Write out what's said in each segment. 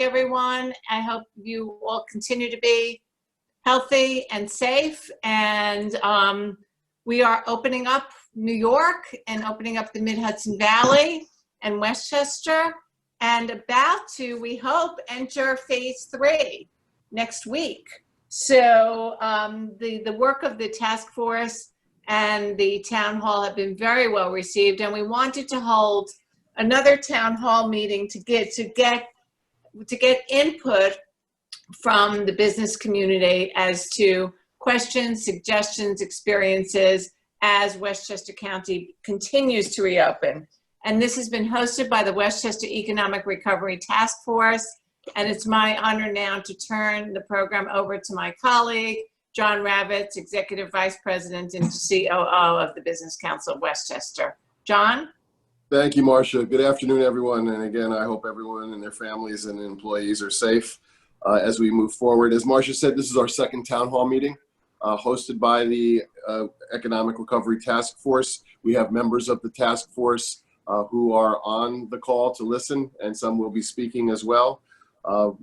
everyone. I hope you all continue to be healthy and safe. And we are opening up New York and opening up the Mid-Hudson Valley and Westchester, and about to, we hope, enter phase 3 next week. So the work of the task force and the town hall have been very well received, and we wanted to hold another town hall meeting to get input from the business community as to questions, suggestions, experiences as Westchester County continues to reopen. And this has been hosted by the Westchester Economic Recovery Task Force. And it's my honor now to turn the program over to my colleague, John Ravitz, Executive Vice President and COO of the Business Council of Westchester. John? Thank you, Marcia. Good afternoon, everyone. And again, I hope everyone and their families and employees are safe as we move forward. As Marcia said, this is our second town hall meeting hosted by the Economic Recovery Task Force. We have members of the task force who are on the call to listen, and some will be speaking as well.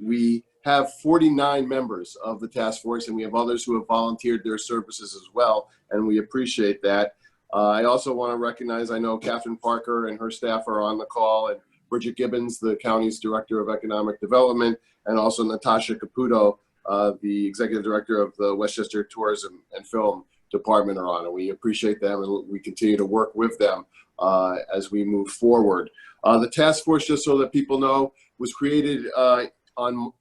We have 49 members of the task force, and we have others who have volunteered their services as well, and we appreciate that. I also want to recognize, I know Catherine Parker and her staff are on the call, and Bridget Gibbons, the county's Director of Economic Development, and also Natasha Caputo, the Executive Director of the Westchester Tourism and Film Department are on, and we appreciate them, and we continue to work with them as we move forward. The task force, just so that people know, was created on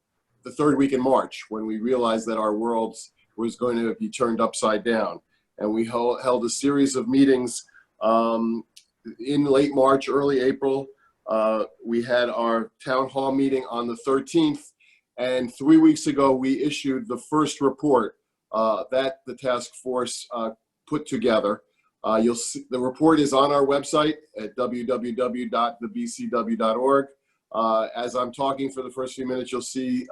the third week in March when we realized that our world was going to be turned upside down. And we held a series of meetings in late March, early April. We had our town hall meeting on the 13th. And 3 weeks ago, we issued the first report that the task force put together. You'll see the report is on our website at www.thebcw.org. As I'm talking for the first few minutes, you'll see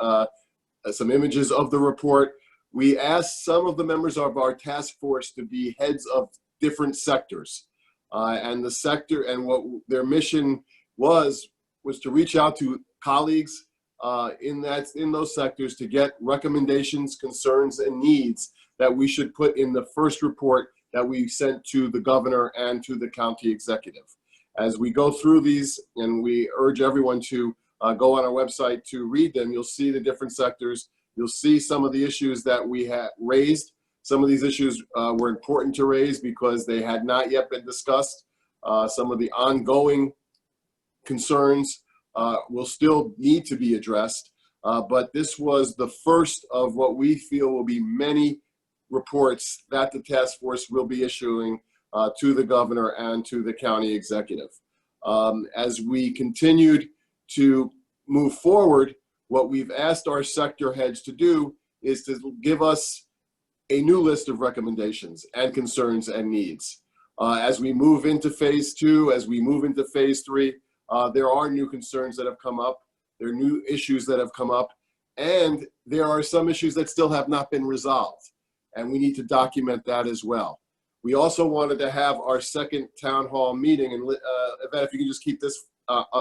some images of the report. We asked some of the members of our task force to be heads of different sectors. And the sector and what their mission was to reach out to colleagues in those sectors to get recommendations, concerns, and needs that we should put in the first report that we sent to the governor and to the county executive. As we go through these, and we urge everyone to go on our website to read them, you'll see the different sectors. You'll see some of the issues that we had raised. Some of these issues were important to raise because they had not yet been discussed. Some of the ongoing concerns will still need to be addressed. But this was the first of what we feel will be many reports that the task force will be issuing to the governor and to the county executive. As we continued to move forward, what we've asked our sector heads to do is to give us a new list of recommendations and concerns and needs. As we move into phase 2, as we move into phase 3, there are new concerns that have come up. There are new issues that have come up, and there are some issues that still have not been resolved, and we need to document that as well. We also wanted to have our second town hall meeting, and Yvette, if you can just keep this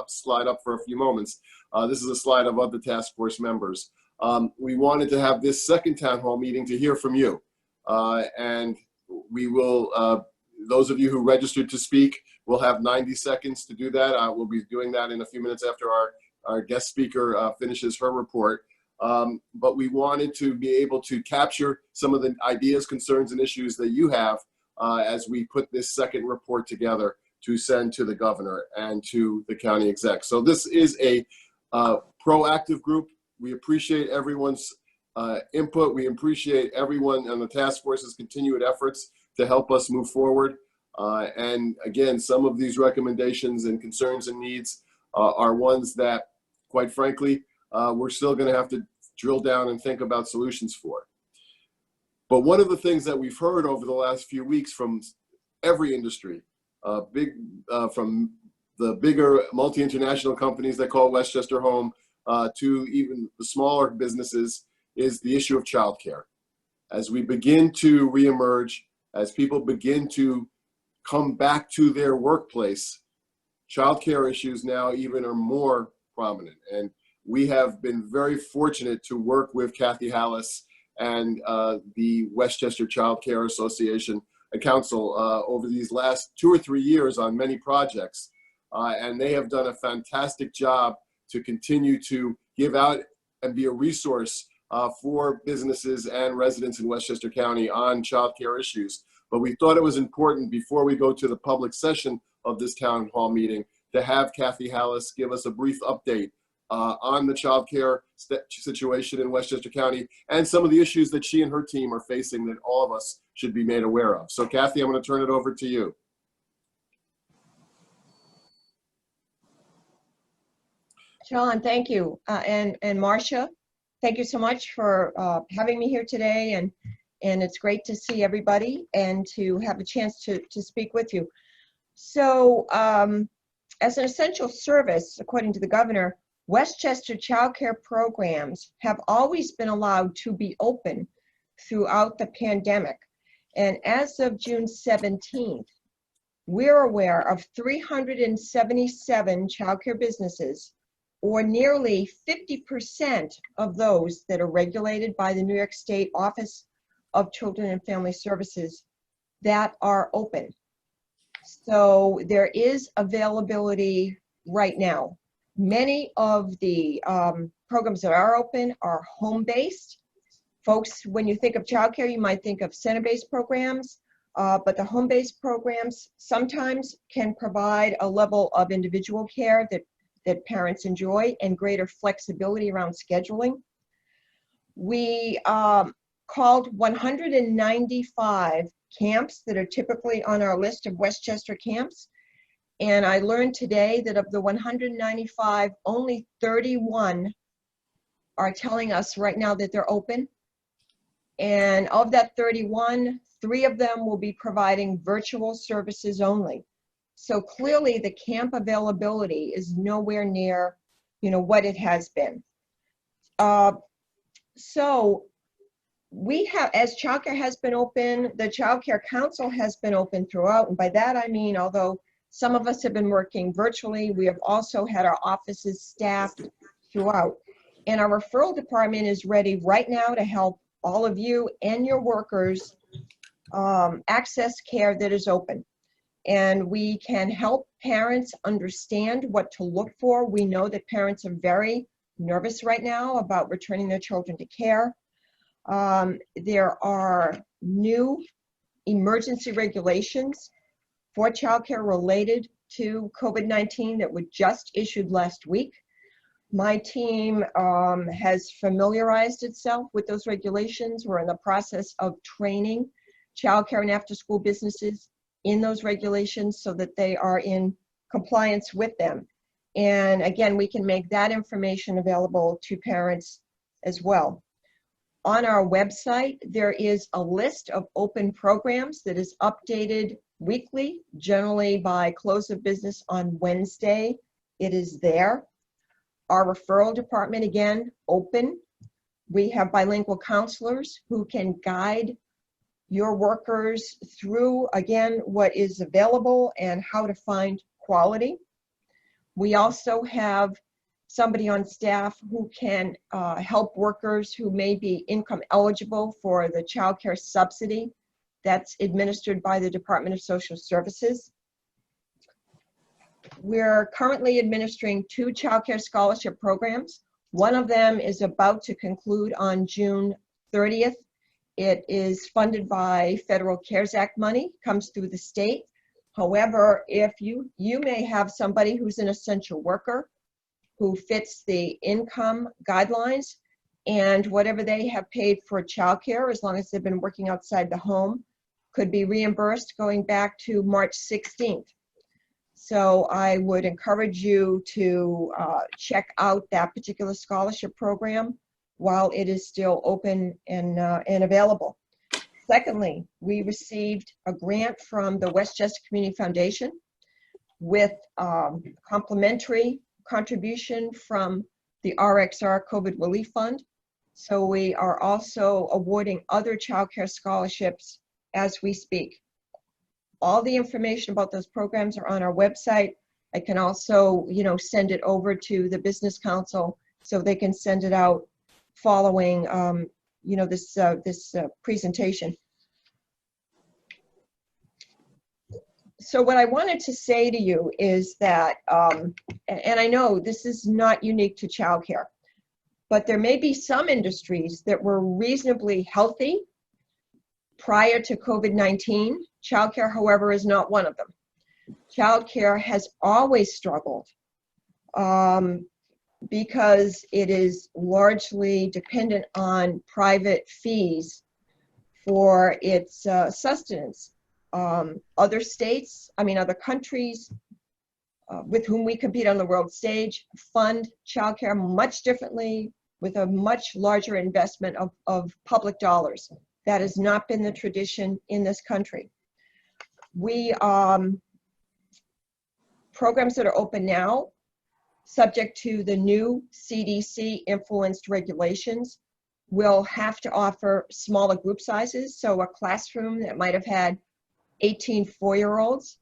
slide up for a few moments. This is a slide of other task force members. We wanted to have this second town hall meeting to hear from you. And we will, those of you who registered to speak will have 90 seconds to do that. We'll be doing that in a few minutes after our guest speaker finishes her report. But we wanted to be able to capture some of the ideas, concerns, and issues that you have as we put this second report together to send to the governor and to the county exec. So this is a proactive group. We appreciate everyone's input. We appreciate everyone on the task force's continued efforts to help us move forward. And again, some of these recommendations and concerns and needs are ones that, quite frankly, we're still going to have to drill down and think about solutions for. But one of the things that we've heard over the last few weeks from every industry, from the bigger multi-international companies that call Westchester home to even the smaller businesses, is the issue of childcare. As we begin to reemerge, as people begin to come back to their workplace, childcare issues now even are more prominent. And we have been very fortunate to work with Kathy Hallis and the Westchester Child Care Association and Council over these last 2 or 3 years on many projects. And they have done a fantastic job to continue to give out and be a resource for businesses and residents in Westchester County on child care issues. But we thought it was important, before we go to the public session of this town hall meeting, to have Kathy Hallis give us a brief update on the child care situation in Westchester County and some of the issues that she and her team are facing that all of us should be made aware of. So Kathy, I'm going to turn it over to you. Sean, thank you. And Marcia, thank you so much for having me here today. And it's great to see everybody and to have a chance to speak with you. So as an essential service, according to the governor, Westchester child care programs have always been allowed to be open throughout the pandemic. And as of June 17th, we're aware of 377 child care businesses, or nearly 50% of those that are regulated by the New York State Office of Children and Family Services, that are open. So there is availability right now. Many of the programs that are open are home-based. Folks, when you think of childcare, you might think of center-based programs, but the home-based programs sometimes can provide a level of individual care that parents enjoy and greater flexibility around scheduling. We called 195 camps that are typically on our list of Westchester camps. And I learned today that of the 195, only 31 are telling us right now that they're open. And of that 31, 3 of them will be providing virtual services only. So clearly the camp availability is nowhere near, what it has been. So we have, as childcare has been open, the Child Care Council has been open throughout. And by that I mean, although some of us have been working virtually, we have also had our offices staffed throughout. And our referral department is ready right now to help all of you and your workers access care that is open. And we can help parents understand what to look for. We know that parents are very nervous right now about returning their children to care. There are new emergency regulations for childcare related to COVID-19 that were just issued last week. My team has familiarized itself with those regulations. We're in the process of training childcare and after-school businesses in those regulations so that they are in compliance with them. And again, we can make that information available to parents as well. On our website, there is a list of open programs that is updated weekly, generally by close of business on Wednesday. It is there. Our referral department, again, open. We have bilingual counselors who can guide your workers through, again, what is available and how to find quality. We also have somebody on staff who can help workers who may be income eligible for the child care subsidy that's administered by the Department of Social Services. We're currently administering 2 child care scholarship programs. One of them is about to conclude on June 30th. It is funded by Federal CARES Act money, comes through the state. However, if you may have somebody who's an essential worker who fits the income guidelines, and whatever they have paid for childcare, as long as they've been working outside the home, could be reimbursed going back to March 16th. So I would encourage you to check out that particular scholarship program while it is still open and available. Secondly, we received a grant from the Westchester Community Foundation with complimentary contribution from the RXR COVID Relief Fund. So we are also awarding other child care scholarships as we speak. All the information about those programs are on our website. I can also, send it over to the Business Council so they can send it out following, this presentation. So what I wanted to say to you is that, and I know this is not unique to childcare, but there may be some industries that were reasonably healthy prior to COVID-19. Childcare, however, is not one of them. Childcare has always struggled because it is largely dependent on private fees for its sustenance. Other states, other countries with whom we compete on the world stage fund childcare much differently with a much larger investment of public dollars. That has not been the tradition in this country. We, programs that are open now, subject to the new CDC influenced regulations, will have to offer smaller group sizes. So a classroom that might have had 18 4-year-olds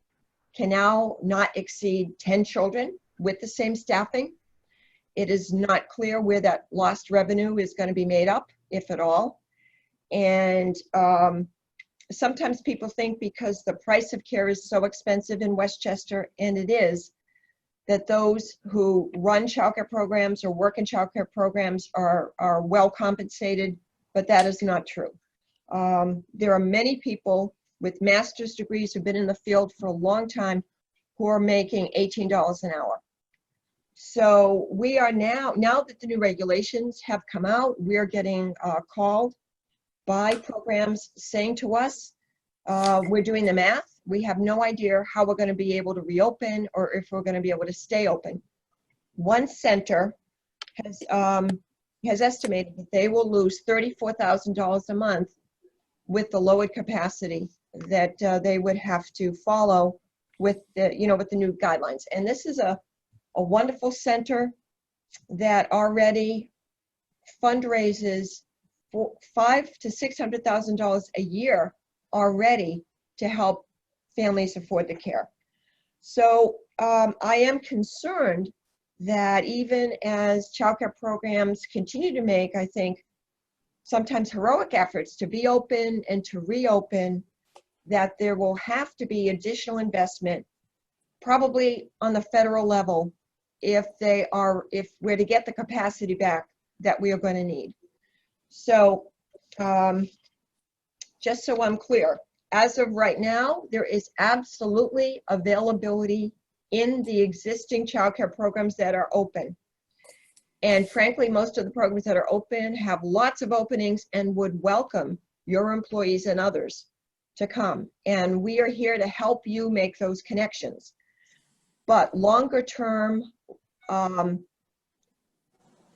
can now not exceed 10 children with the same staffing. It is not clear where that lost revenue is going to be made up, if at all. And sometimes people think because the price of care is so expensive in Westchester, and it is, that those who run childcare programs or work in childcare programs are well compensated, but that is not true. There are many people with master's degrees who've been in the field for a long time who are making $18 an hour. So we are now that the new regulations have come out, we're getting called by programs saying to us, we're doing the math. We have no idea how we're going to be able to reopen or if we're going to be able to stay open. One center has estimated that they will lose $34,000 a month with the lowered capacity that they would have to follow with the new guidelines. And this is a wonderful center that already fundraises for $500,000 to $600,000 a year already to help families afford the care. So I am concerned that even as childcare programs continue to make, I think, sometimes heroic efforts to be open and to reopen, that there will have to be additional investment, probably on the federal level, if we're to get the capacity back that we are going to need. So just so I'm clear, as of right now, there is absolutely availability in the existing childcare programs that are open. And frankly, most of the programs that are open have lots of openings and would welcome your employees and others to come. And we are here to help you make those connections. But longer term,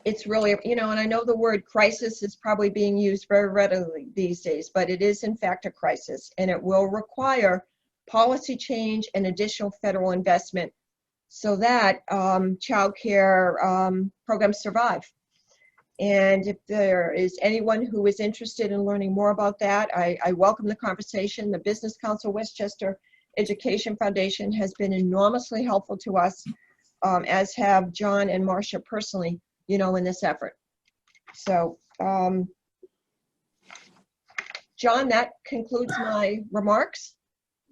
it's really, and I know the word crisis is probably being used very readily these days, but it is in fact a crisis, and it will require policy change and additional federal investment so that childcare programs survive. And if there is anyone who is interested in learning more about that, I welcome the conversation. The Business Council Westchester Education Foundation has been enormously helpful to us, as have John and Marcia personally, in this effort. So, John, that concludes my remarks.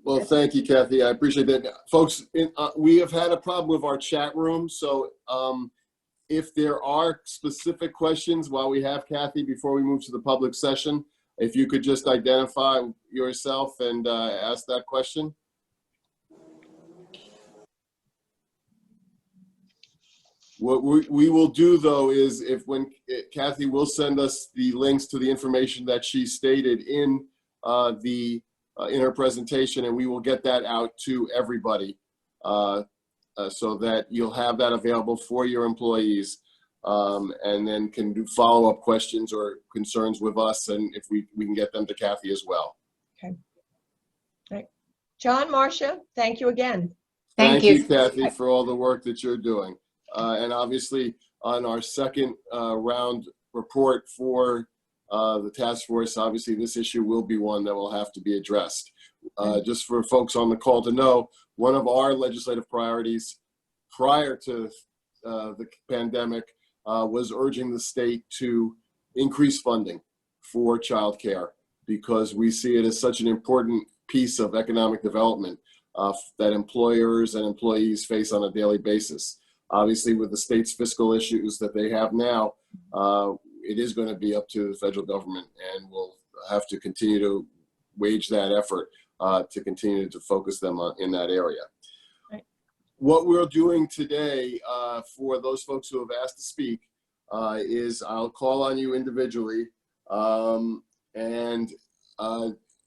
Well, thank you, Kathy. I appreciate that. Folks, we have had a problem with our chat room. So if there are specific questions while we have Kathy before we move to the public session, if you could just identify yourself and ask that question. What we will do, though, is when Kathy will send us the links to the information that she stated in her presentation, and we will get that out to everybody so that you'll have that available for your employees, and then can do follow-up questions or concerns with us, and if we can get them to Kathy as well. Okay. All right. John, Marcia, thank you again. Thank you, Kathy, for all the work that you're doing. And obviously, on our second round report for the task force, obviously this issue will be one that will have to be addressed. Just for folks on the call to know, one of our legislative priorities prior to the pandemic was urging the state to increase funding for childcare because we see it as such an important piece of economic development that employers and employees face on a daily basis. Obviously, with the state's fiscal issues that they have now, it is going to be up to the federal government, and we'll have to continue to wage that effort to continue to focus them in that area. Right. What we're doing today for those folks who have asked to speak is I'll call on you individually, and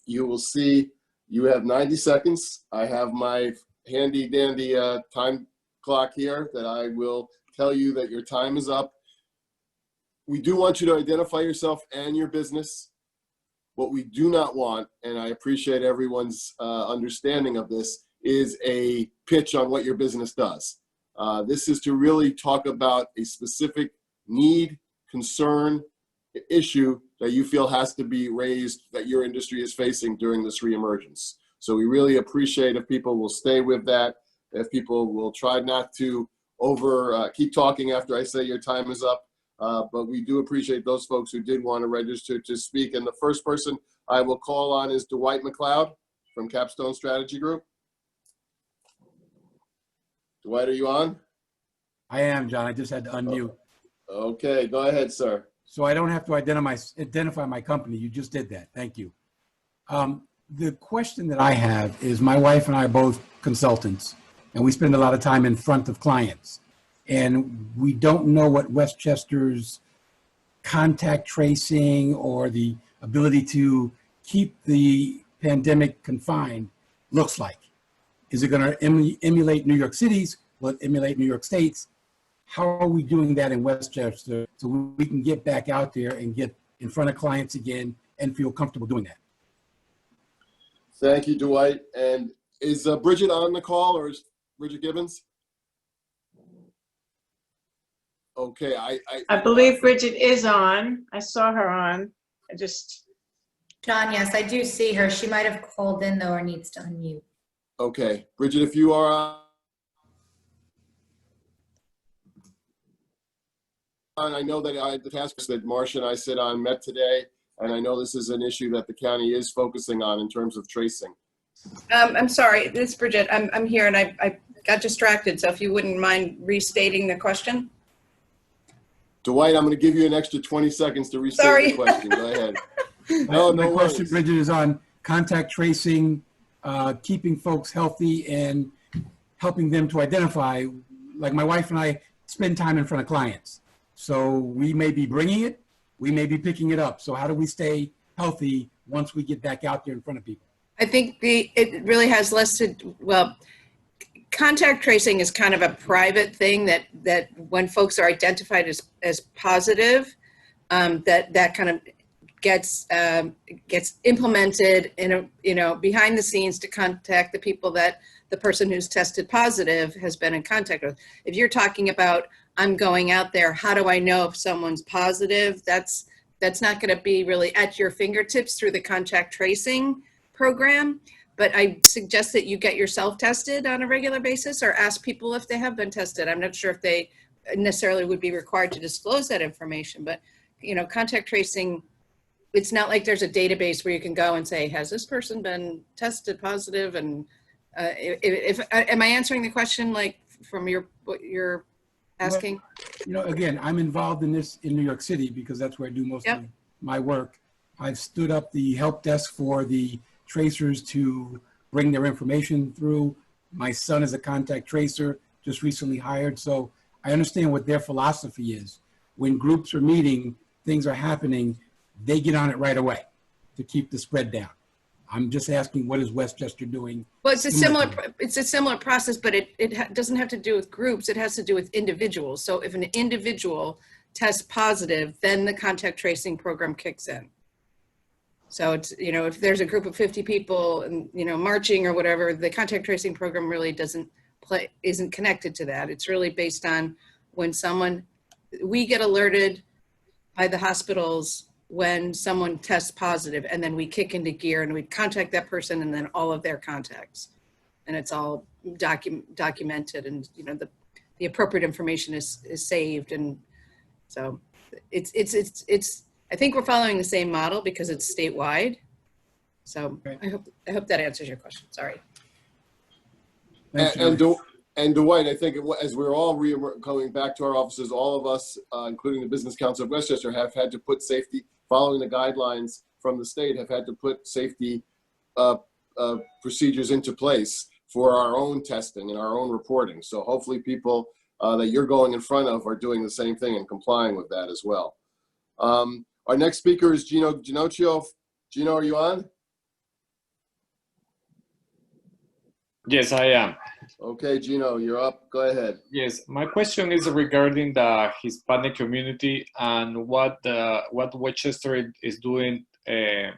you will see you have 90 seconds. I have my handy dandy time clock here that I will tell you that your time is up. We do want you to identify yourself and your business. What we do not want, and I appreciate everyone's understanding of this, is a pitch on what your business does. This is to really talk about a specific need, concern, issue that you feel has to be raised that your industry is facing during this reemergence. So we really appreciate if people will stay with that, if people will try not to keep talking after I say your time is up. But we do appreciate those folks who did want to register to speak. And the first person I will call on is Dwight McLeod from Capstone Strategy Group. Dwight, are you on? I am, John. I just had to unmute. Okay, go ahead, sir. So I don't have to identify my company. You just did that. Thank you. The question that I have is my wife and I are both consultants, and we spend a lot of time in front of clients. And we don't know what Westchester's contact tracing or the ability to keep the pandemic confined looks like. Is it going to emulate New York City's? Will it emulate New York State's? How are we doing that in Westchester so we can get back out there and get in front of clients again and feel comfortable doing that? Thank you, Dwight. And is Bridget on the call, or is Bridget Gibbons? Okay, I believe Bridget is on. I saw her on. John, yes, I do see her. She might have called in though, or needs to unmute. Okay, Bridget, if you are on, I know that the task force that Marcia and I sit on met today, and I know this is an issue that the county is focusing on in terms of tracing. I'm sorry, this is Bridget. I'm here and I got distracted. So if you wouldn't mind restating the question. Dwight, I'm going to give you an extra 20 seconds to restate the question. Go ahead. No My question, worries. Bridget, is on contact tracing, keeping folks healthy and helping them to identify. Like my wife and I spend time in front of clients. So we may be bringing it, we may be picking it up. So how do we stay healthy once we get back out there in front of people? I think it really has less to, well, contact tracing is kind of a private thing that when folks are identified as positive, that kind of gets implemented in behind the scenes to contact the people that the person who's tested positive has been in contact with. If you're talking about, I'm going out there, how do I know if someone's positive? That's not going to be really at your fingertips through the contact tracing program. But I suggest that you get yourself tested on a regular basis or ask people if they have been tested. I'm not sure if they necessarily would be required to disclose that information, but contact tracing, it's not like there's a database where you can go and say, has this person been tested positive? And am I answering the question like from what you're asking? Well, again, I'm involved in this in New York City because that's where I do most of my work. I've stood up the help desk for the tracers to bring their information through. My son is a contact tracer, just recently hired. So I understand what their philosophy is. When groups are meeting, things are happening, they get on it right away to keep the spread down. I'm just asking, what is Westchester doing? Well, it's a similar process, but it doesn't have to do with groups. It has to do with individuals. So if an individual tests positive, then the contact tracing program kicks in. So it's, if there's a group of 50 people and, marching or whatever, the contact tracing program really isn't connected to that. It's really based on when we get alerted by the hospitals when someone tests positive, and then we kick into gear and we contact that person and then all of their contacts. And it's all documented, and, the appropriate information is saved and So it's I think we're following the same model because it's statewide. So I hope that answers your question. Sorry. Thanks, And, Joe. and Dwight, I think as we're all going back to our offices, all of us, including the Business Council of Westchester, have had to put safety, following the guidelines from the state, have had to put safety procedures into place for our own testing and our own reporting. So hopefully people that you're going in front of are doing the same thing and complying with that as well. Our next speaker is Gino Ginocchio. Gino, are you on? Yes, I am. Okay, Gino, you're up. Go ahead. Yes, my question is regarding the Hispanic community and what Westchester is doing to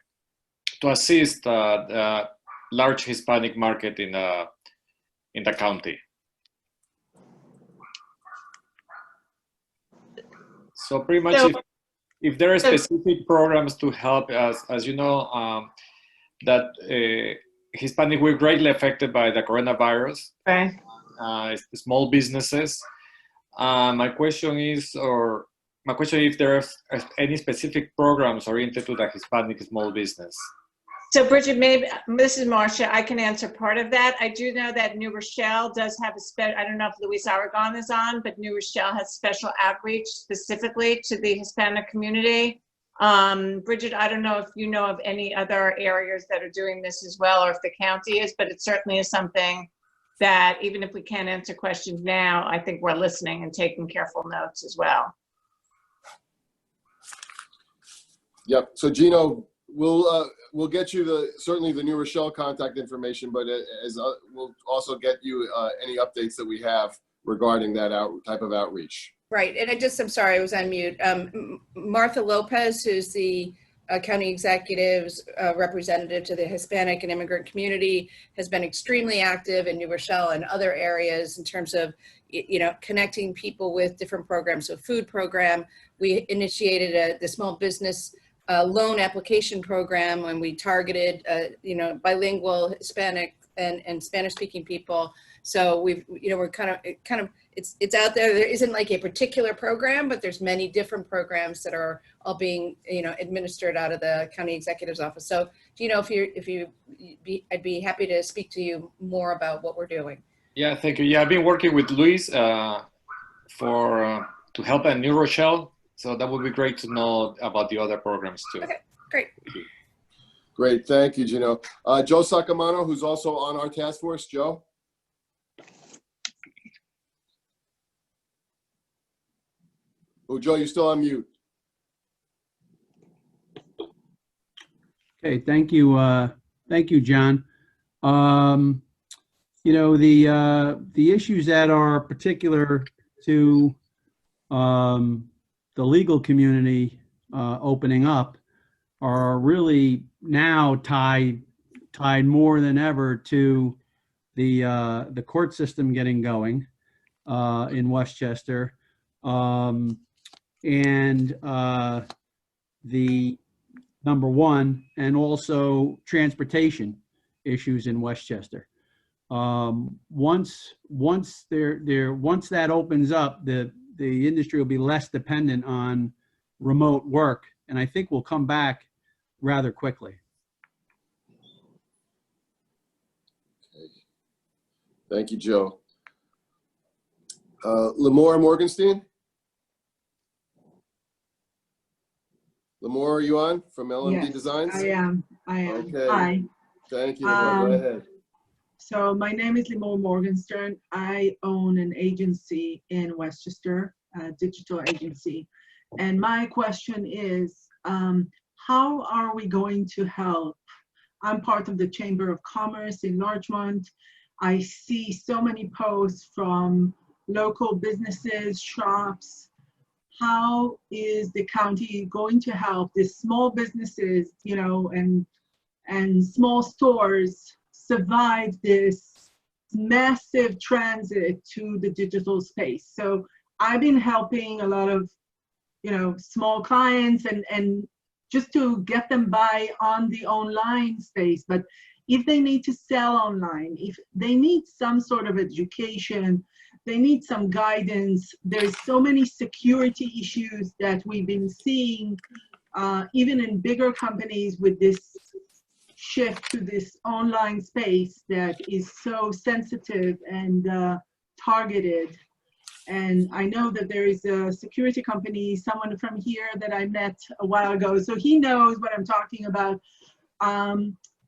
assist the large Hispanic market in the county. So pretty much, if there are specific programs to help, as you know, that Hispanic were greatly affected by the coronavirus. Okay. Small businesses. My question is if there are any specific programs oriented to the Hispanic small business. So Bridget, maybe, this is Marcia, I can answer part of that. I do know that New Rochelle does have I don't know if Luis Aragon is on, but New Rochelle has special outreach specifically to the Hispanic community. Bridget, I don't know if you know of any other areas that are doing this as well, or if the county is, but it certainly is something that even if we can't answer questions now, I think we're listening and taking careful notes as well. Yep. So Gino, we'll get you certainly the New Rochelle contact information, but we'll also get you any updates that we have regarding that type of outreach. Right, and I'm sorry, I was on mute. Martha Lopez, who's the county executive's representative to the Hispanic and immigrant community, has been extremely active in New Rochelle and other areas in terms of, connecting people with different programs. So food program, we initiated the small business loan application program when we targeted, bilingual Hispanic and Spanish-speaking people. So we're kind of it's out there. There isn't like a particular program, but there's many different programs that are all being administered out of the county executive's office. So I'd be happy to speak to you more about what we're doing. Yeah, thank you. Yeah, I've been working with Luis to help at New Rochelle. So that would be great to know about the other programs too. Okay, great. Great, thank you, Gino. Joe Sacamano, who's also on our task force. Joe? Oh, Joe, you're still on mute. Okay, thank you, John. The issues that are particular to the legal community opening up are really now tied more than ever to the court system getting going in Westchester, and the number one, and also transportation issues in Westchester. Once that opens up, the industry will be less dependent on remote work, and I think we'll come back rather quickly. Okay. Thank you, Joe. Lamora Morgenstein? Lamora, are you on from LMD Yes, Designs? I am. Okay. Hi. Thank you. Go ahead. So my name is Limor Morgenstern. I own an agency in Westchester, a digital agency. And my question is, how are we going to help? I'm part of the Chamber of Commerce in Larchmont. I see so many posts from local businesses, shops. How is the county going to help these small businesses, and small stores survive this massive transit to the digital space? So I've been helping a lot of, small clients and just to get them by on the online space. But if they need to sell online, if they need some sort of education, they need some guidance. There's so many security issues that we've been seeing, even in bigger companies with this shift to this online space that is so sensitive and targeted. And I know that there is a security company, someone from here that I met a while ago, so he knows what I'm talking about.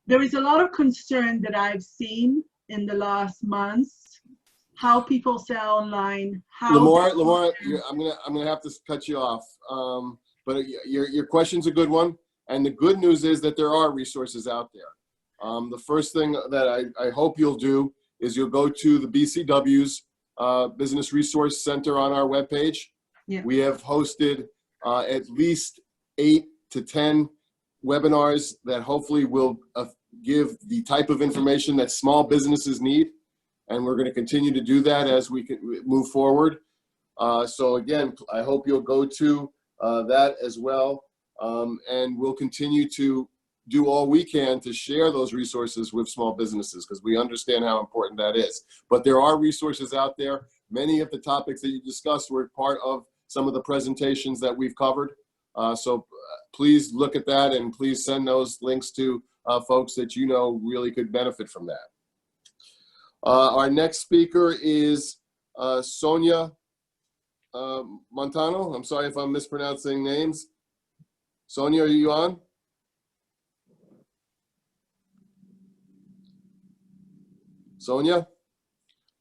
There is a lot of concern that I've seen in the last months, how people sell online. Lamar, I'm gonna have to cut you off. But your question's a good one, and the good news is that there are resources out there. The first thing that I hope you'll do is you'll go to the BCW's Business Resource Center on our webpage. Yeah. We have hosted at least 8 to 10 webinars that hopefully will give the type of information that small businesses need. And we're going to continue to do that as we move forward. So again, I hope you'll go to that as well. And we'll continue to do all we can to share those resources with small businesses because we understand how important that is. But there are resources out there. Many of the topics that you discussed were part of some of the presentations that we've covered. So please look at that and please send those links to folks that you know really could benefit from that. Our next speaker is Sonia Montano. I'm sorry if I'm mispronouncing names. Sonia, are you on? Sonia?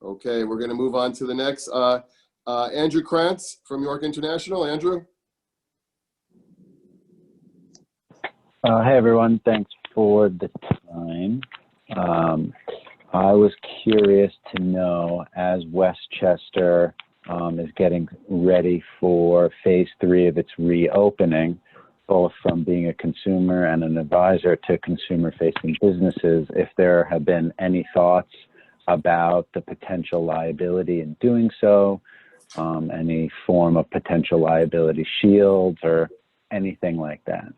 Okay, we're going to move on to the next. Andrew Krantz from York International. Andrew? Hey, everyone. Thanks for the time. I was curious to know, as Westchester is getting ready for phase 3 of its reopening, both from being a consumer and an advisor to consumer-facing businesses, if there have been any thoughts about the potential liability in doing so, any form of potential liability shields or anything like that.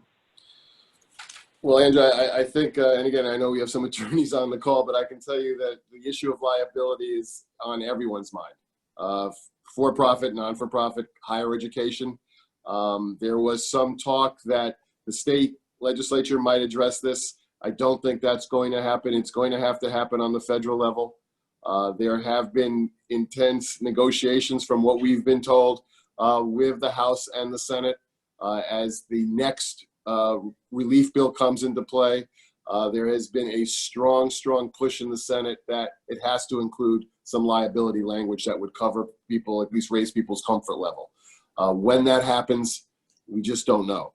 Well, Andrew, I think, and again, I know we have some attorneys on the call, but I can tell you that the issue of liability is on everyone's mind. For-profit, non-for-profit, higher education. There was some talk that the state legislature might address this. I don't think that's going to happen. It's going to happen on the federal level. There have been intense negotiations from what we've been told with the House and the Senate as the next relief bill comes into play. There has been a strong push in the Senate that it has to include some liability language that would cover people, at least raise people's comfort level. When that happens, we just don't know.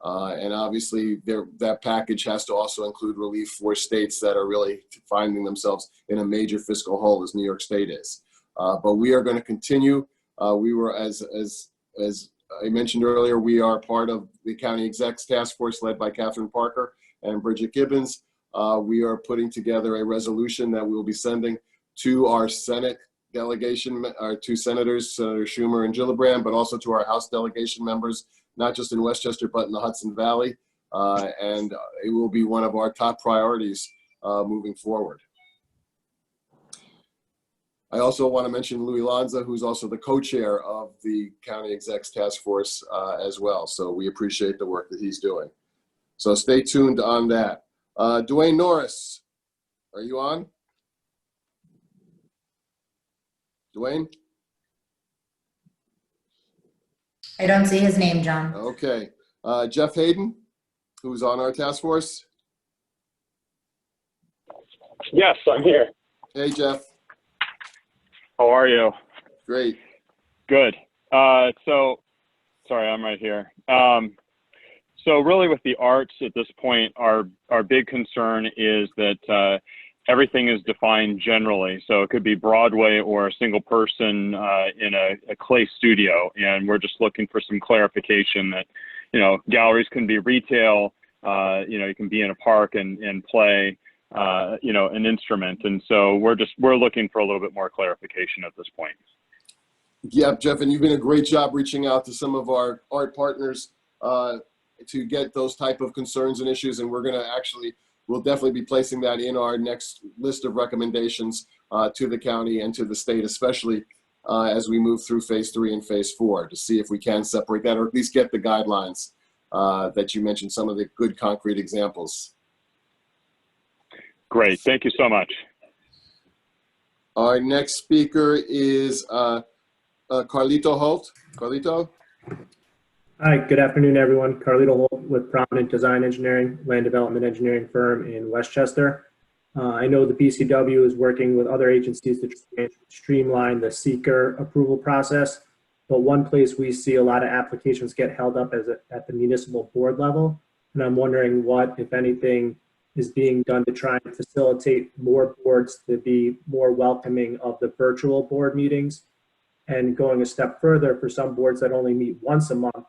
And obviously that package has to also include relief for states that are really finding themselves in a major fiscal hole as New York State is. But we are going to continue. We were, as I mentioned earlier, we are part of the County Execs Task Force led by Catherine Parker and Bridget Gibbons. We are putting together a resolution that we will be sending to our Senate delegation, our 2 senators, Senator Schumer and Gillibrand, but also to our House delegation members, not just in Westchester, but in the Hudson Valley. And it will be one of our top priorities moving forward. I also want to mention Louis Lanza, who's also the co-chair of the County Execs Task Force as well. So we appreciate the work that he's doing. So stay tuned on that. Dwayne Norris, are you on? Dwayne? I don't see his name, John. Okay. Jeff Haydon, who's on our task force. Yes, I'm here. Hey, Jeff. How are you? Great. Good. So, sorry, I'm right here. So really with the arts at this point, our big concern is that everything is defined generally. So it could be Broadway or a single person in a clay studio. And we're just looking for some clarification that, you know, galleries can be retail, you know, you can be in a park and play, you know, an instrument. And so we're looking for a little bit more clarification at this point. Yeah, Jeff, and you've been a great job reaching out to some of our art partners to get those type of concerns and issues. And we're going to we'll definitely be placing that in our next list of recommendations to the county and to the state, especially as we move through phase 3 and phase 4 to see if we can separate that, or at least get the guidelines that you mentioned, some of the good concrete examples. Great. Thank you so much. Our next speaker is Carlito Holt. Carlito? Hi, good afternoon, everyone. Carlito Holt with Prominent Design Engineering, land development engineering firm in Westchester. I know the BCW is working with other agencies to streamline the seeker approval process, but one place we see a lot of applications get held up is at the municipal board level. And I'm wondering what, if anything, is being done to try and facilitate more boards to be more welcoming of the virtual board meetings. And going a step further, for some boards that only meet once a month,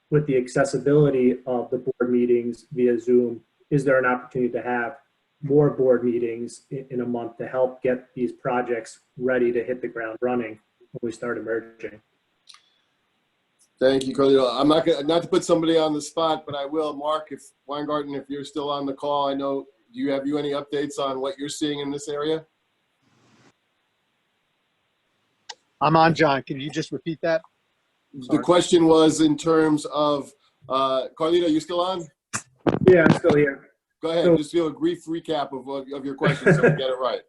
with the accessibility of the board meetings via Zoom, is there an opportunity to have more board meetings in a month to help get these projects ready to hit the ground running when we start emerging? Thank you, Carlito. I'm not to put somebody on the spot, but I will. Mark, if Weingarten, if you're still on the call, I know, do you have any updates on what you're seeing in this area? I'm on, John. Can you just repeat that? The question was in terms of, Carlito, you still on? Yeah, I'm still here. Go ahead, So, just do a brief recap of your question so we get it right.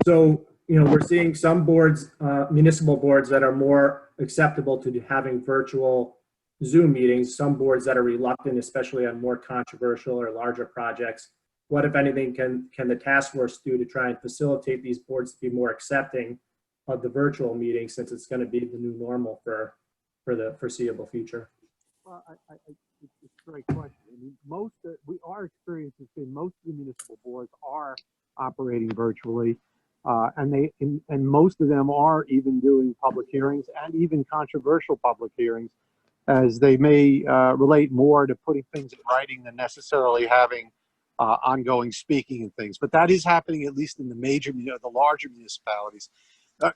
So, we're seeing some boards, municipal boards that are more acceptable to having virtual Zoom meetings, some boards that are reluctant, especially on more controversial or larger projects. What, if anything, can the task force do to try and facilitate these boards to be more accepting of the virtual meeting, since it's going to be the new normal for the foreseeable future? Well, it's a great question. I mean, our experience has been most of the municipal boards are operating virtually, and most of them are even doing public hearings and even controversial public hearings, as they may relate more to putting things in writing than necessarily having ongoing speaking and things. But that is happening at least in the larger municipalities.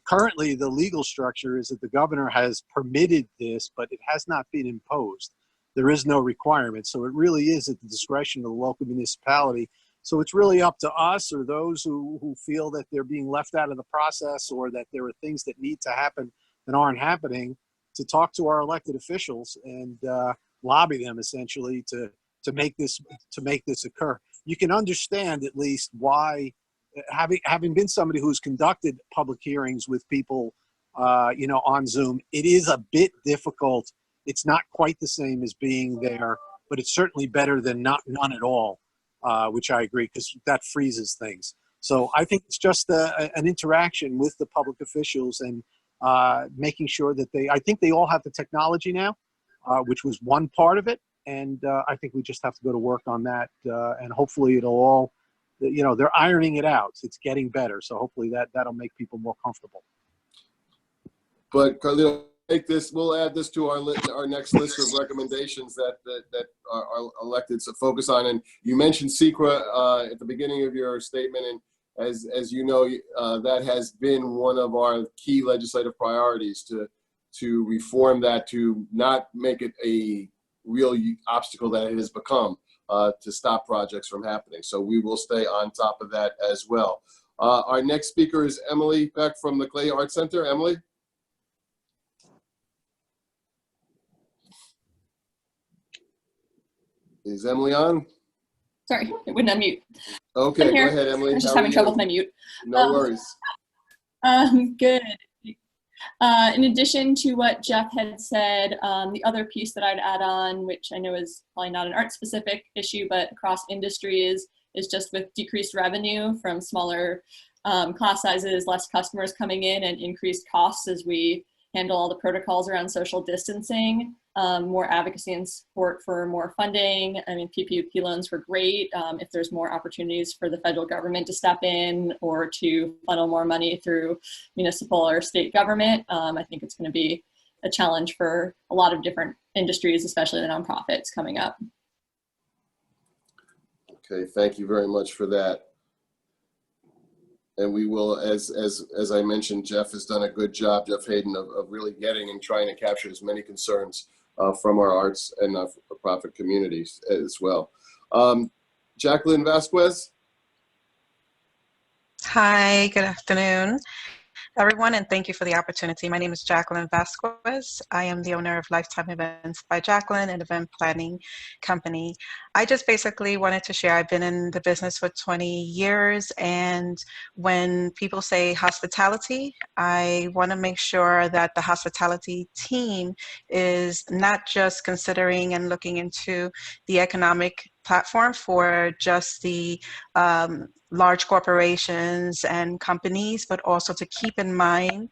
Currently, the legal structure is that the governor has permitted this, but it has not been imposed. There is no requirement. So it really is at the discretion of the local municipality. So it's really up to us or those who feel that they're being left out of the process, or that there are things that need to happen that aren't happening, to talk to our elected officials and lobby them essentially to make this occur. You can understand at least why, having been somebody who's conducted public hearings with people, on Zoom, it is a bit difficult. It's not quite the same as being there, but it's certainly better than none at all, which I agree, because that freezes things. So I think it's just an interaction with the public officials and making sure that I think they all have the technology now, which was one part of it. And I think we just have to go to work on that. And hopefully it'll all, they're ironing it out. It's getting better. So hopefully that'll make people more comfortable. But Carlito, we'll add this to our next list of recommendations that our electeds focus on. And you mentioned SECRA at the beginning of your statement, and as you know, that has been one of our key legislative priorities to reform that, to not make it a real obstacle that it has become, to stop projects from happening. So we will stay on top of that as well. Our next speaker is Emily Beck from the Clay Arts Center. Emily? Is Emily on? Sorry, it wouldn't unmute. Okay, go ahead, Emily. I'm just having trouble with my mute. No worries. Good. In addition to what Jeff had said, the other piece that I'd add on, which I know is probably not an art-specific issue, but across industries, is just with decreased revenue from smaller class sizes, less customers coming in, and increased costs as we handle all the protocols around social distancing. More advocacy and support for more funding. I mean, PPP loans were great. If there's more opportunities for the federal government to step in or to funnel more money through municipal or state government, I think it's going to be a challenge for a lot of different industries, especially the nonprofits coming up. Okay, thank you very much for that. And we will, as I mentioned, Jeff has done a good job, Jeff Haydon, of really getting and trying to capture as many concerns from our arts and not-for-profit communities as well. Jacqueline Vasquez. Hi, good afternoon. everyone, and thank you for the opportunity. My name is Jacqueline Vasquez. I am the owner of Lifetime Events by Jacqueline, an event planning company. I just basically wanted to share, I've been in the business for 20 years, and when people say hospitality, I want to make sure that the hospitality team is not just considering and looking into the economic platform for just the large corporations and companies, but also to keep in mind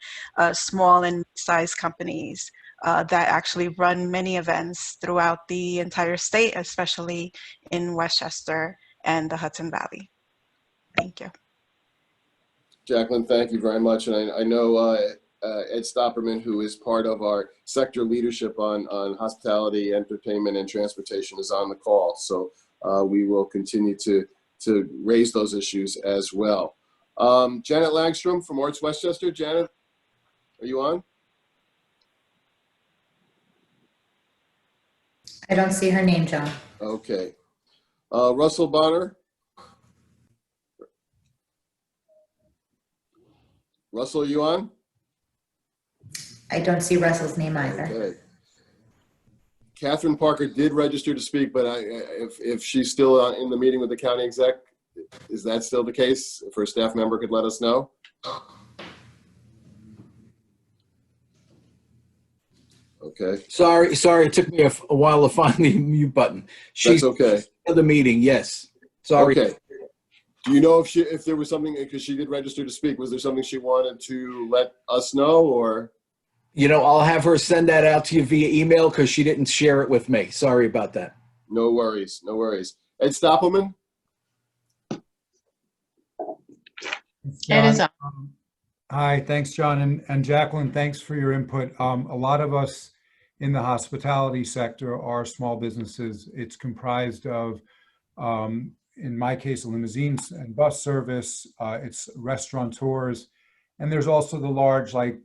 small and mid-sized companies that actually run many events throughout the entire state, especially in Westchester and the Hudson Valley. Thank you. Jacqueline, thank you very much. And I know Ed Stopperman, who is part of our sector leadership on hospitality, entertainment, and transportation, is on the call. So we will continue to raise those issues as well. Janet Langstrom from Arts Westchester. Janet, are you on? I don't see her name, John. Okay. Russell Bonner. Russell, are you on? I don't see Russell's name either. Okay. Catherine Parker did register to speak, but if she's still in the meeting with the county exec, is that still the case? If her staff member could let us know. Okay. Sorry. It took me a while to find the mute button. That's okay. The meeting, yes. Sorry. Okay. Do you know if there was something, because she did register to speak, was there something she wanted to let us know, or? You know, I'll have her send that out to you via email because she didn't share it with me. Sorry about that. No worries. No worries. Ed Stoppelman? Ed is on. Hi, thanks, John. And Jacqueline, thanks for your input. A lot of us in the hospitality sector are small businesses. It's comprised of, in my case, limousines and bus service. It's restaurateurs. And there's also the large, like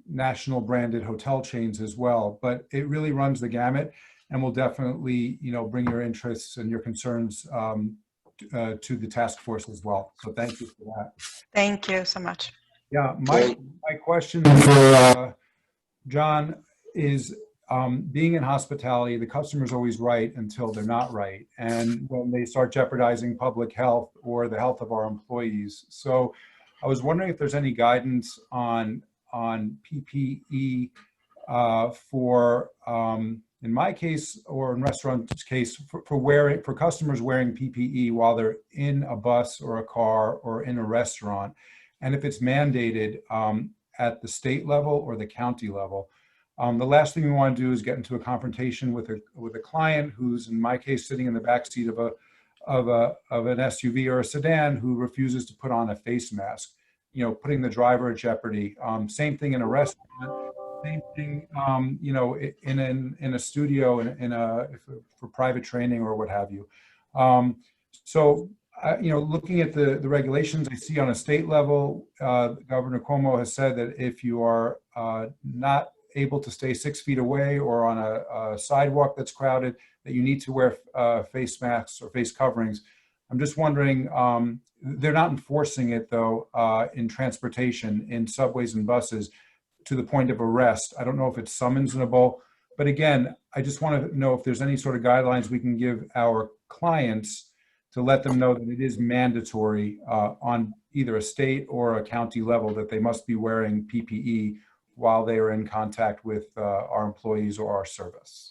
national branded hotel chains as well. But it really runs the gamut, and will definitely, bring your interests and your concerns to the task force as well. So thank you for that. Thank you so much. Yeah, my question for John is, being in hospitality, the customer's always right until they're not right, and when they start jeopardizing public health or the health of our employees. So I was wondering if there's any guidance on PPE for, in my case or in restaurant's case, for customers wearing PPE while they're in a bus or a car or in a restaurant, and if it's mandated at the state level or the county level. The last thing we want to do is get into a confrontation with a client who's, in my case, sitting in the backseat of an SUV or a sedan who refuses to put on a face mask, putting the driver at jeopardy. Same thing in a restaurant, same thing, in a studio, for private training or what have you. Looking at the regulations I see on a state level, Governor Cuomo has said that if you are not able to stay 6 feet away or on a sidewalk that's crowded, that you need to wear face masks or face coverings. I'm just wondering, they're not enforcing it though in transportation, in subways and buses, to the point of arrest. I don't know if it's summonsable, but again, I just want to know if there's any sort of guidelines we can give our clients to let them know that it is mandatory on either a state or a county level that they must be wearing PPE while they are in contact with our employees or our service.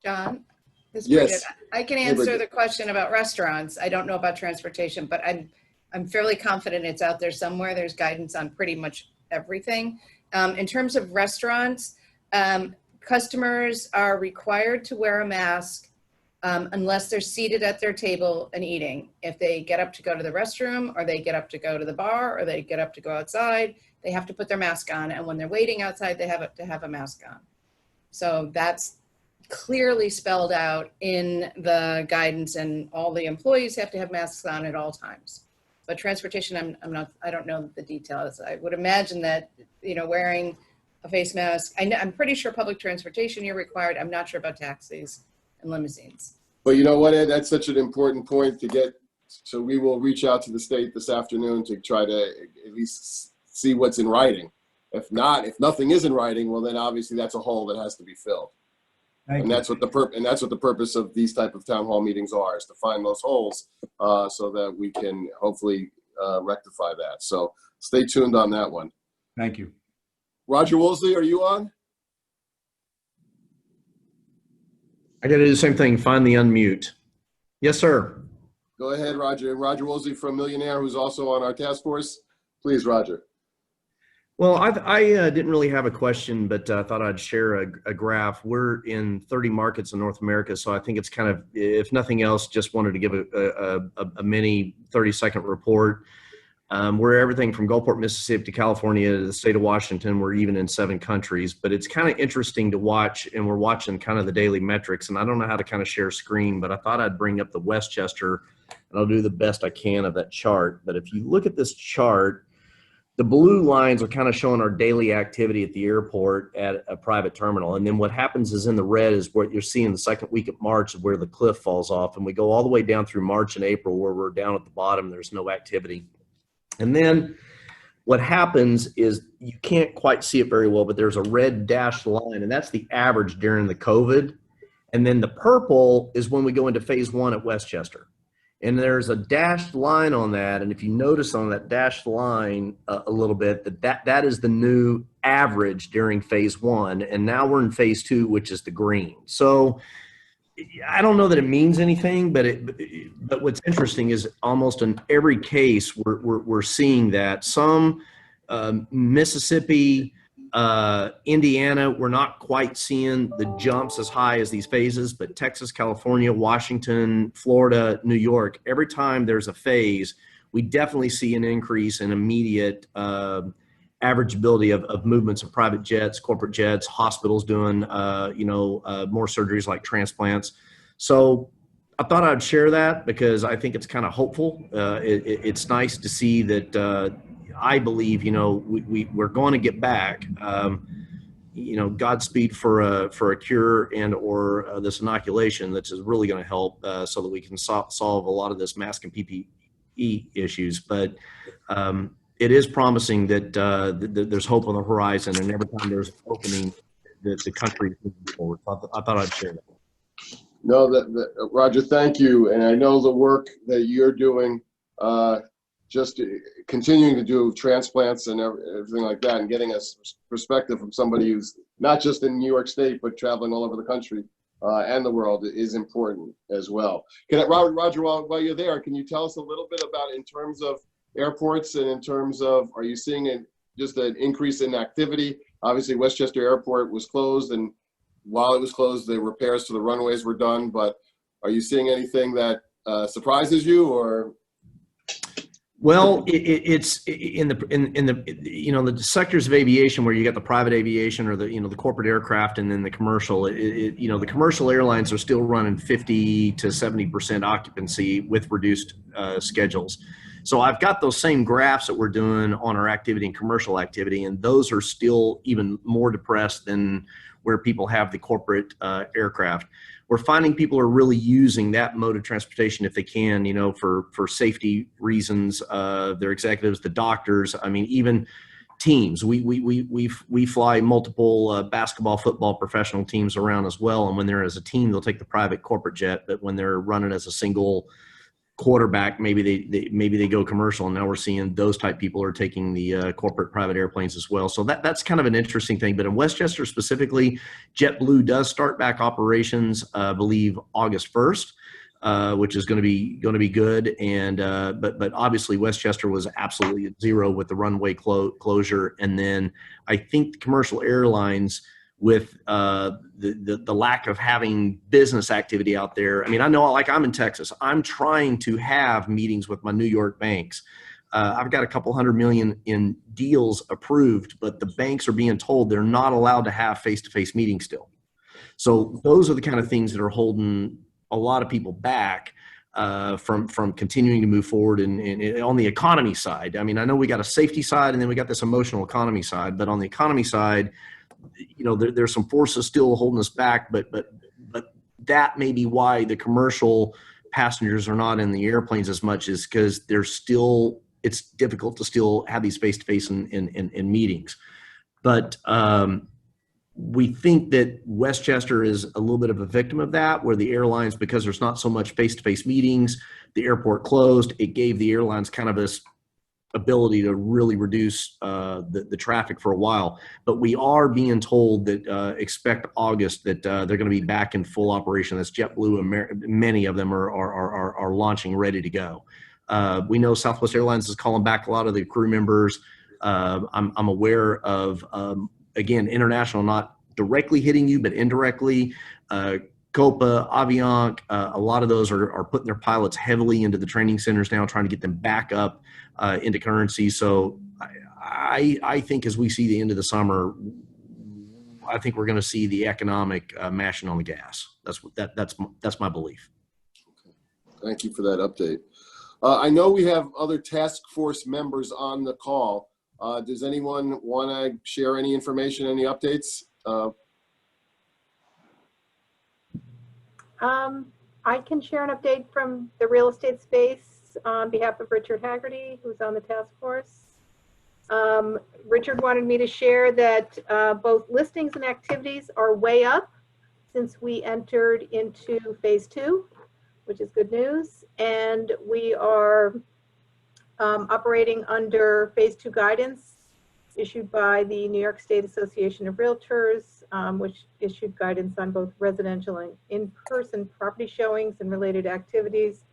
John, this is Yes. Bridget. I can answer the question about restaurants. I don't know about transportation, but I'm fairly confident it's out there somewhere. There's guidance on pretty much everything. In terms of restaurants, customers are required to wear a mask unless they're seated at their table and eating. If they get up to go to the restroom, or they get up to go to the bar, or they get up to go outside, they have to put their mask on. And when they're waiting outside, they have to have a mask on. So that's clearly spelled out in the guidance, and all the employees have to have masks on at all times. But transportation, I don't know the details. I would imagine that, wearing a face mask, I'm pretty sure public transportation you're required. I'm not sure about taxis and limousines. But you know what, Ed, that's such an important point to get. So we will reach out to the state this afternoon to try to at least see what's in writing. If not, if nothing is in writing, well, then obviously that's a hole that has to be filled. And that's what the purpose of these type of town hall meetings are, is to find those holes so that we can hopefully rectify that. So stay tuned on that one. Thank you. Roger Woolsey, are you on? I got to do the same thing. Find the unmute. Yes, sir. Go ahead, Roger. Roger Woolsey from Millionaire, who's also on our task force. Please, Roger. Well, I didn't really have a question, but I thought I'd share a graph. We're in 30 markets in North America, so I think it's kind of, if nothing else, just wanted to give a mini 30-second report. We're everything from Gulfport, Mississippi to California to the state of Washington. We're even in 7 countries, but it's kind of interesting to watch, and we're watching kind of the daily metrics, and I don't know how to kind of share screen, but I thought I'd bring up the Westchester, and I'll do the best I can of that chart. But if you look at this chart, the blue lines are kind of showing our daily activity at the airport at a private terminal. And then what happens is in the red is what you're seeing the second week of March, where the cliff falls off. And we go all the way down through March and April, where we're down at the bottom. There's no activity. And then what happens is, you can't quite see it very well, but there's a red dashed line, and that's the average during the COVID. And then the purple is when we go into phase 1 at Westchester. And there's a dashed line on that. And if you notice on that dashed line a little bit, that is the new average during phase 1. And now we're in phase 2, which is the green. So I don't know that it means anything, but what's interesting is almost in every case, we're seeing that. Some Mississippi, Indiana, we're not quite seeing the jumps as high as these phases, but Texas, California, Washington, Florida, New York, every time there's a phase, we definitely see an increase in immediate averageability of movements of private jets, corporate jets, hospitals doing, more surgeries like transplants. So I thought I'd share that because I think it's kind of hopeful. It's nice to see that I believe, we're going to get back. Godspeed for a cure and or this inoculation that's really going to help so that we can solve a lot of this mask and PPE issues. But it is promising that there's hope on the horizon, and every time there's an opening, the country is moving forward. I thought I'd share that. No, Roger, thank you. And I know the work that you're doing, just continuing to do transplants and everything like that, and getting a perspective from somebody who's not just in New York State, but traveling all over the country and the world is important as well. Roger, while you're there, can you tell us a little bit about, in terms of airports and in terms of, are you seeing just an increase in activity? Obviously, Westchester Airport was closed, and while it was closed, the repairs to the runways were done, but are you seeing anything that surprises you, or? Well, it's in the sectors of aviation where you got the private aviation or the corporate aircraft, and then the commercial. The commercial airlines are still running 50 to 70% occupancy with reduced schedules. So I've got those same graphs that we're doing on our activity and commercial activity, and those are still even more depressed than where people have the corporate aircraft. We're finding people are really using that mode of transportation if they can, for safety reasons. Their executives, the doctors, even teams. We fly multiple basketball, football, professional teams around as well. And when they're as a team, they'll take the private corporate jet. But when they're running as a single quarterback, maybe they go commercial. And now we're seeing those type people are taking the corporate private airplanes as well. So that's kind of an interesting thing. But in Westchester specifically, JetBlue does start back operations, I believe August 1st, which is going to be good. And but obviously Westchester was absolutely at zero with the runway closure. And then I think the commercial airlines, with the lack of having business activity out there. I know, like, I'm in Texas. I'm trying to have meetings with my New York banks. I've got a couple $100 million in deals approved, but the banks are being told they're not allowed to have face-to-face meetings still. So those are the kind of things that are holding a lot of people back from continuing to move forward and on the economy side. I know we got a safety side, and then we got this emotional economy side. But on the economy side, there's some forces still holding us back, but that may be why the commercial passengers are not in the airplanes as much, is because there's still it's difficult to still have these face-to-face in meetings. But we think that Westchester is a little bit of a victim of that, where the airlines, because there's not so much face-to-face meetings, the airport closed, it gave the airlines kind of this ability to really reduce the traffic for a while. But we are being told that expect August that they're going to be back in full operation. That's JetBlue, and many of them are launching, ready to go. We know Southwest Airlines is calling back a lot of the crew members. I'm aware of, again, international not directly hitting you, but indirectly. Copa, Avianca, a lot of those are putting their pilots heavily into the training centers now, trying to get them back up into currency. So I think as we see the end of the summer, I think we're going to see the economic mashing on the gas. That's my belief. Thank you for that update. I know we have other task force members on the call. Does anyone want to share any information, any updates? I can share an update from the real estate space on behalf of Richard Haggerty, who's on the task force. Richard wanted me to share that both listings and activities are way up since we entered into phase 2, which is good news. And we are operating under phase 2 guidance issued by the New York State Association of Realtors, which issued guidance on both residential and in-person property showings and related activities,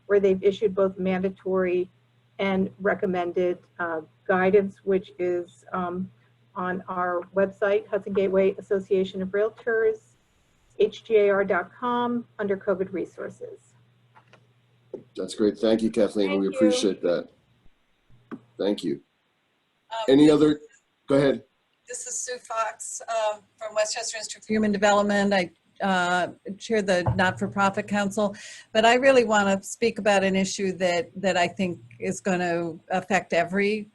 where they've issued both mandatory and recommended guidance, which is on our website, Hudson Gateway Association of Realtors, hgar.com, under COVID resources. That's great. Thank you, Kathleen. Thank we you. appreciate that. Thank you. Any other? Go ahead. This is Sue Fox from Westchester Institute for Human Development. I chair the Not-for-Profit Council, but I really want to speak about an issue that I think is going to affect every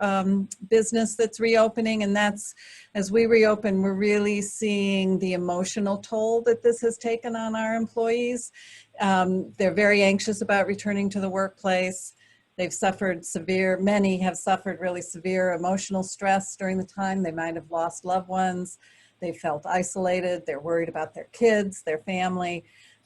business that's reopening, and that's, as we reopen, we're really seeing the emotional toll that this has taken on our employees. They're very anxious about returning to the workplace. They've suffered many have suffered really severe emotional stress during the time. They might have lost loved ones. They felt isolated. They're worried about their kids, their family.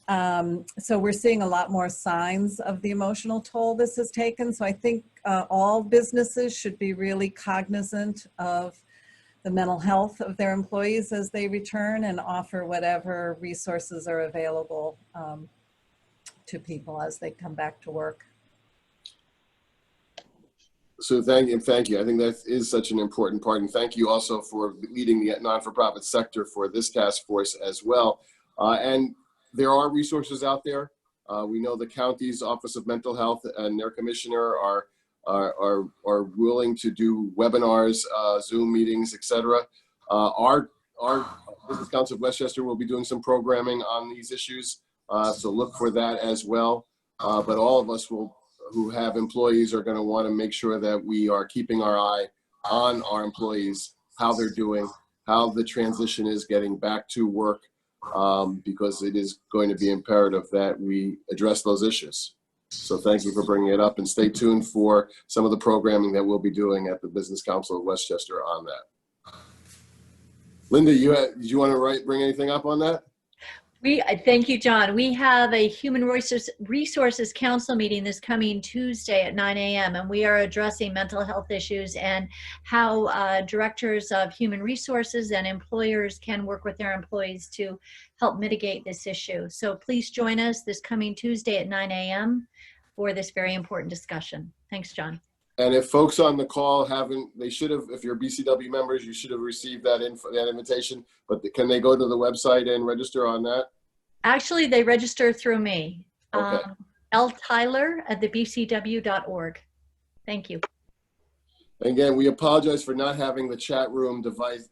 So we're seeing a lot more signs of the emotional toll this has taken. So I think all businesses should be really cognizant of the mental health of their employees as they return, and offer whatever resources are available to people as they come back to work. So thank you. I think that is such an important part. And thank you also for leading the non-for-profit sector for this task force as well. And there are resources out there. We know the county's Office of Mental Health and their commissioner are willing to do webinars, Zoom meetings, etc. Our Business Council of Westchester will be doing some programming on these issues. So look for that as well. But all of us who have employees are going to want to make sure that we are keeping our eye on our employees, how they're doing, how the transition is getting back to work, because it is going to be imperative that we address those issues. So thank you for bringing it up, and stay tuned for some of the programming that we'll be doing at the Business Council of Westchester on that. Linda, did you want to bring anything up on that? Thank you, John. We have a Human Resources Council meeting this coming Tuesday at 9 a.m. and we are addressing mental health issues and how directors of human resources and employers can work with their employees to help mitigate this issue. So please join us this coming Tuesday at 9 a.m. for this very important discussion. Thanks, John. And if folks on the call they should have, if you're BCW members, you should have received that invitation, but can they go to the website and register on that? Actually, they register through me. Okay. ltyler@thebcw.org. Thank you. Again, we apologize for not having the chat room device.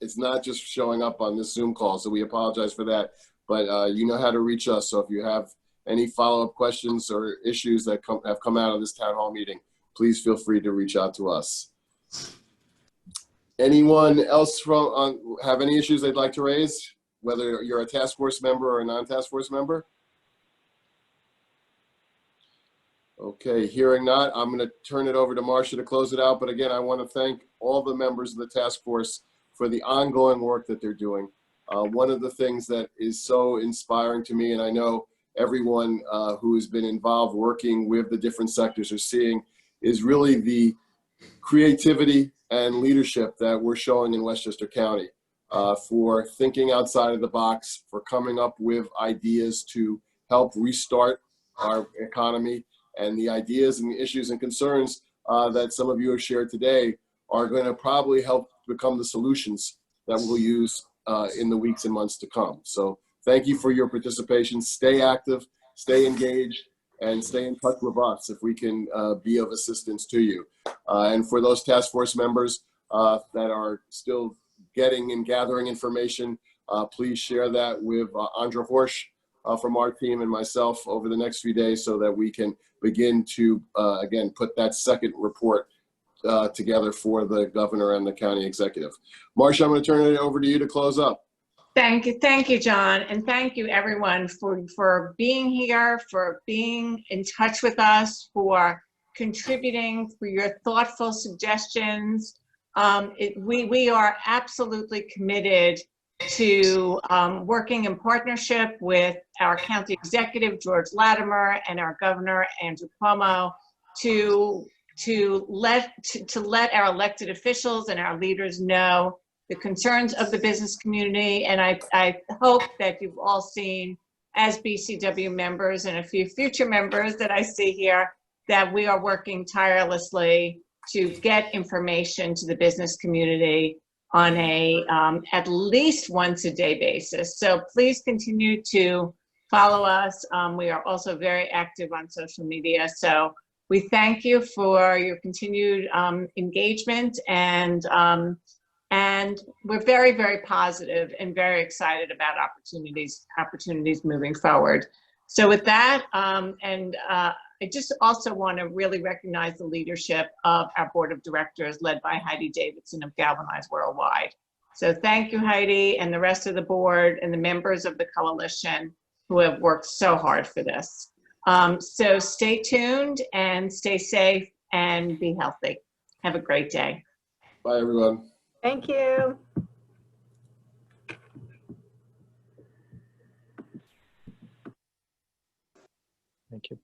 It's not just showing up on this Zoom call, so we apologize for that. But you know how to reach us, so if you have any follow-up questions or issues that have come out of this town hall meeting, please feel free to reach out to us. Anyone else have any issues they'd like to raise, whether you're a task force member or a non-task force member? Okay, hearing not, I'm going to turn it over to Marcia to close it out. But again, I want to thank all the members of the task force for the ongoing work that they're doing. One of the things that is so inspiring to me, and I know everyone who has been involved working with the different sectors are seeing, is really the creativity and leadership that we're showing in Westchester County for thinking outside of the box, for coming up with ideas to help restart our economy. And the ideas and the issues and concerns that some of you have shared today are going to probably help become the solutions that we'll use in the weeks and months to come. So thank you for your participation. Stay active, stay engaged, and stay in touch with us if we can be of assistance to you. And for those task force members that are still getting and gathering information, please share that with Andra Horsch from our team and myself over the next few days so that we can begin to, again, put that second report together for the governor and the county executive. Marcia, I'm going to turn it over to you to close up. Thank you, John, and thank you, everyone, for being here, for being in touch with us, for contributing, for your thoughtful suggestions. We are absolutely committed to working in partnership with our county executive, George Latimer, and our governor, Andrew Cuomo, to let our elected officials and our leaders know the concerns of the business community. And I hope that you've all seen, as BCW members and a few future members that I see here, that we are working tirelessly to get information to the business community on a at least once a day basis. So please continue to follow us. We are also very active on social media. So we thank you for your continued engagement, and we're very, very positive and very excited about opportunities moving forward. So with that, I just also want to really recognize the leadership of our board of directors led by Heidi Davidson of Galvanize Worldwide. So thank you, Heidi, and the rest of the board and the members of the coalition who have worked so hard for this. So stay tuned and stay safe and be healthy. Have a great day. Bye, everyone. Thank you. Thank you.